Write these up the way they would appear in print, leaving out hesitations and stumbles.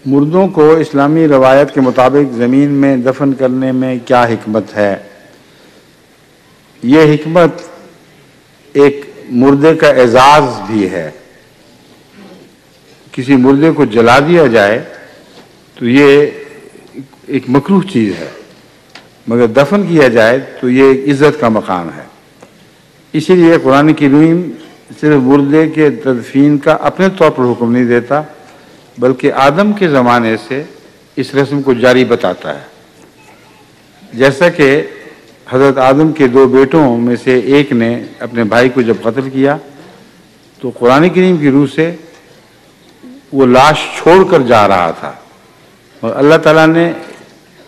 مردوں کو اسلامی روایت کے مطابق زمین میں دفن کرنے میں کیا حکمت ہے؟ یہ حکمت ایک مردے کا اعزاز بھی ہے۔ کسی مردے کو جلا دیا جائے تو یہ ایک مکروہ چیز ہے، مگر دفن کیا جائے تو یہ ایک عزت کا مقام ہے۔ اسی لیے قرآن کریم صرف مردے کے تدفین کا اپنے طور پر حکم نہیں دیتا، بلکہ آدم کے زمانے سے اس رسم کو جاری بتاتا ہے۔ جیسا کہ حضرت آدم کے 2 بیٹوں میں سے ایک نے اپنے بھائی کو جب قتل کیا تو قرآن کریم کی روح سے وہ لاش چھوڑ کر جا رہا تھا، اور اللہ تعالیٰ نے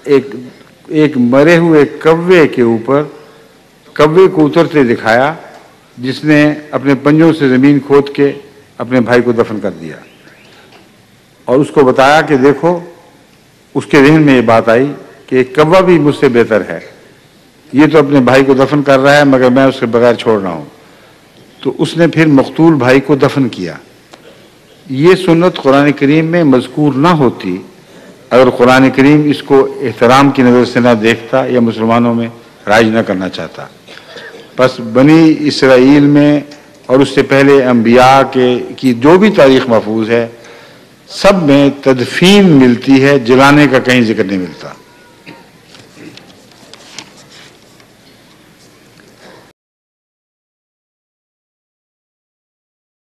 ایک مرے ہوئے کوے کے اوپر کوے کو اترتے دکھایا، جس نے اپنے پنجوں سے زمین کھود کے اپنے بھائی کو دفن کر دیا، اور اس کو بتایا کہ دیکھو، اس کے ذہن میں یہ بات آئی کہ ایک کوا بھی مجھ سے بہتر ہے، یہ تو اپنے بھائی کو دفن کر رہا ہے مگر میں اس کے بغیر چھوڑ رہا ہوں۔ تو اس نے پھر مقتول بھائی کو دفن کیا۔ یہ سنت قرآن کریم میں مذکور نہ ہوتی اگر قرآن کریم اس کو احترام کی نظر سے نہ دیکھتا یا مسلمانوں میں رائج نہ کرنا چاہتا۔ پس بنی اسرائیل میں اور اس سے پہلے انبیاء کی جو بھی تاریخ محفوظ ہے، سب میں تدفین ملتی ہے، جلانے کا کہیں ذکر نہیں ملتا۔